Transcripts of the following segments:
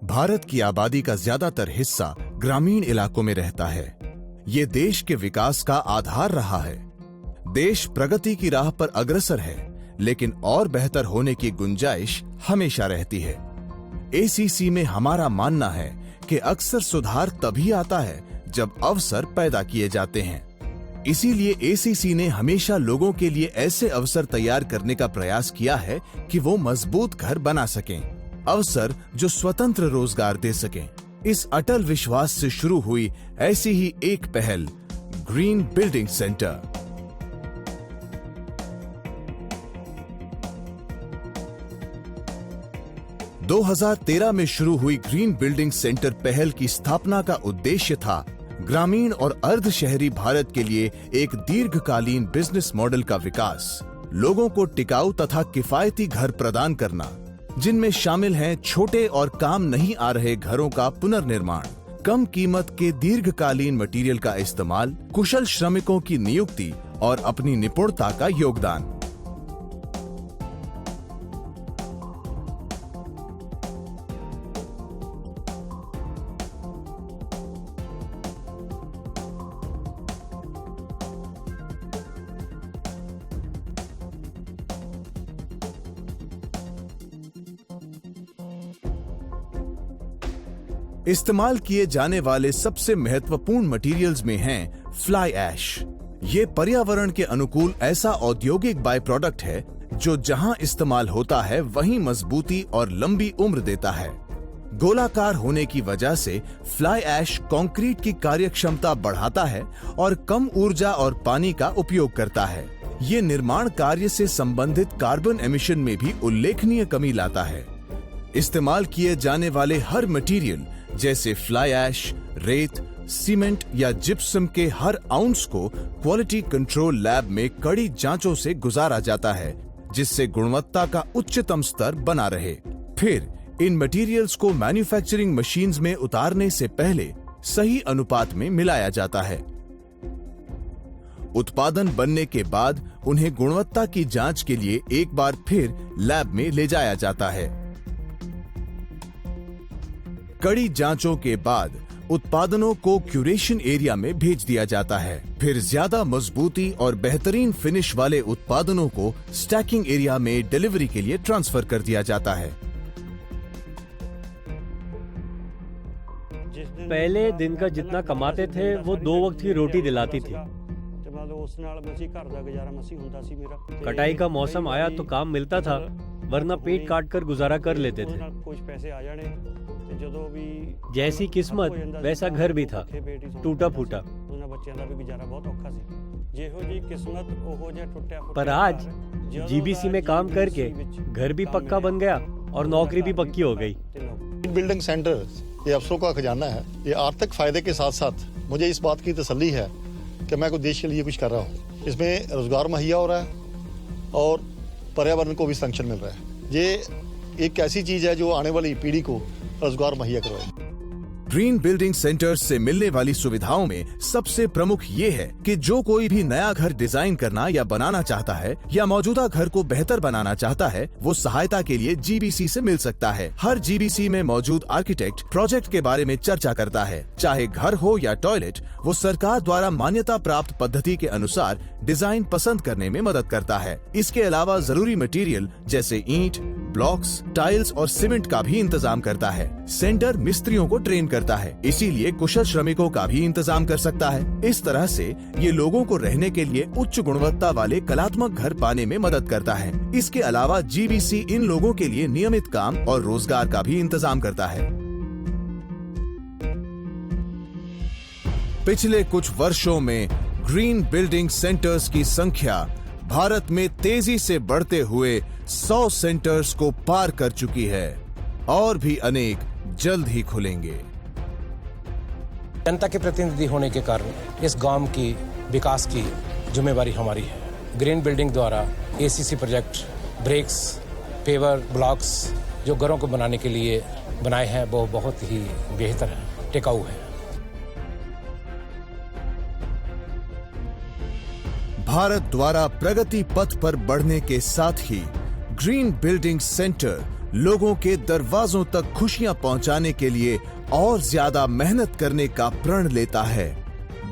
भारत की आबादी का ज्यादातर हिस्सा ग्रामीण इलाकों में रहता है। ये देश के विकास का आधार रहा है। देश प्रगति की राह पर अग्रसर है, लेकिन और बेहतर होने की गुंजाइश हमेशा रहती है। एसीसी में हमारा मानना है कि अक्सर सुधार तभी आता है जब अवसर पैदा किए जाते हैं। इसीलिए एसीसी ने हमेशा लोगों के लिए ऐसे अवसर तैयार करने का प्रयास किया है कि वो मजबूत घर बना सकें, अवसर जो स्वतंत्र रोजगार दे सकें। इस अटल विश्वास से शुरू हुई ऐसी ही एक पहल ग्रीन बिल्डिंग सेंटर। – 2013 में शुरू हुई ग्रीन बिल्डिंग सेंटर पहल की स्थापना का उद्देश्य था ग्रामीण और अर्ध शहरी भारत के लिए एक दीर्घकालीन बिजनेस मॉडल का विकास, लोगों को टिकाऊ तथा किफायती घर प्रदान करना, जिनमें शामिल हैं छोटे और काम नहीं आ रहे घरों का पुनर्निर्माण, कम कीमत के दीर्घकालीन मटेरियल का इस्तेमाल, कुशल श्रमिकों की नियुक्ति और अपनी निपुणता का योगदान। इस्तेमाल किए जाने वाले सबसे महत्वपूर्ण मटेरियल्स में हैं फ्लाई ऐश। ये पर्यावरण के अनुकूल ऐसा औद्योगिक बाय प्रोडक्ट है जो जहां इस्तेमाल होता है वहीं मजबूती और लंबी उम्र देता है। गोलाकार होने की वजह से फ्लाई ऐश कंक्रीट की कार्यक्षमता बढ़ाता है और कम ऊर्जा और पानी का उपयोग करता है। ये निर्माण कार्य से संबंधित कार्बन एमिशन में भी उल्लेखनीय कमी लाता है। इस्तेमाल किए जाने वाले हर मटेरियल जैसे फ्लाई ऐश, रेत, सीमेंट या जिप्सम के हर आउंस को क्वालिटी कंट्रोल लैब में कड़ी जांचों से गुजारा जाता है, जिससे गुणवत्ता का उच्चतम स्तर बना रहे। फिर इन मटेरियल्स को मैन्युफैक्चरिंग मशीन्स में उतारने से पहले सही अनुपात में मिलाया जाता है। उत्पादन बनने के बाद उन्हें गुणवत्ता की जांच के लिए एक बार फिर लैब में ले जाया जाता है। कड़ी जांचों के बाद उत्पादनों को क्यूरेशन एरिया में भेज दिया जाता है। फिर ज्यादा मजबूती और बेहतरीन फिनिश वाले उत्पादनों को स्टैकिंग एरिया में डिलीवरी के लिए ट्रांसफर कर दिया जाता है। पहले दिन का जितना कमाते थे वो 2 वक्त की रोटी दिलाती थी। कटाई का मौसम आया तो काम मिलता था, वरना पेट काट कर गुजारा कर लेते थे। जैसी किस्मत वैसा घर भी था, टूटा फूटा। पर आज जीबीसी में काम करके घर भी पक्का बन गया और नौकरी भी पक्की हो गई। बिल्डिंग सेंटर ये अफसरों का खजाना है। ये आर्थिक फायदे के साथ साथ मुझे इस बात की तसल्ली है कि मैं कुछ देश के लिए कुछ कर रहा हूँ। इसमें रोजगार मुहैया हो रहा है और पर्यावरण को भी संरक्षण मिल रहा है। ये एक ऐसी चीज है जो आने वाली पीढ़ी को रोजगार मुहैया करवाएगी। ग्रीन बिल्डिंग सेंटर्स से मिलने वाली सुविधाओं में सबसे प्रमुख ये है कि जो कोई भी नया घर डिजाइन करना या बनाना चाहता है या मौजूदा घर को बेहतर बनाना चाहता है, वो सहायता के लिए जीबीसी से मिल सकता है। हर जीबीसी में मौजूद आर्किटेक्ट प्रोजेक्ट के बारे में चर्चा करता है। चाहे घर हो या टॉयलेट, वो सरकार द्वारा मान्यता प्राप्त पद्धति के अनुसार डिजाइन पसंद करने में मदद करता है। इसके अलावा जरूरी मटेरियल जैसे ईंट, ब्लॉक्स, टाइल्स और सीमेंट का भी इंतजाम करता है। सेंटर मिस्त्रियों को ट्रेन करता है, इसीलिए कुशल श्रमिकों का भी इंतजाम कर सकता है। इस तरह से ये लोगों को रहने के लिए उच्च गुणवत्ता वाले कलात्मक घर पाने में मदद करता है। इसके अलावा जीबीसी इन लोगों के लिए नियमित काम और रोजगार का भी इंतजाम करता है। पिछले कुछ वर्षों में ग्रीन बिल्डिंग सेंटर्स की संख्या भारत में तेजी से बढ़ते हुए 100 सेंटर्स को पार कर चुकी है और भी अनेक जल्द ही खुलेंगे। जनता के प्रतिनिधि होने के कारण इस गांव की विकास की जिम्मेवारी हमारी है। ग्रीन बिल्डिंग द्वारा ACC project, bricks, paver, blocks जो घरों को बनाने के लिए बनाए हैं वो बहुत ही बेहतर है, टिकाऊ है। भारत द्वारा प्रगति पथ पर बढ़ने के साथ ही ग्रीन बिल्डिंग सेंटर लोगों के दरवाजों तक खुशियां पहुंचाने के लिए और ज्यादा मेहनत करने का प्रण लेता है।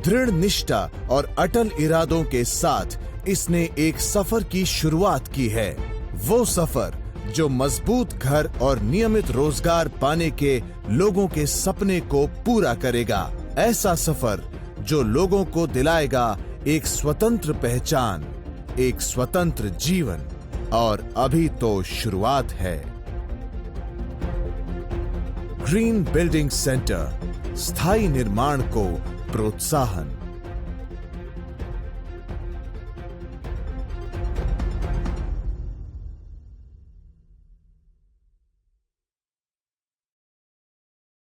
दृढ़ निष्ठा और अटल इरादों के साथ इसने एक सफर की शुरुआत की है। वो सफर जो मजबूत घर और नियमित रोजगार पाने के लोगों के सपने को पूरा करेगा। ऐसा सफर जो लोगों को दिलाएगा एक स्वतंत्र पहचान, एक स्वतंत्र जीवन। और अभी तो शुरुआत है। ग्रीन बिल्डिंग सेंटर, स्थायी निर्माण को प्रोत्साहन।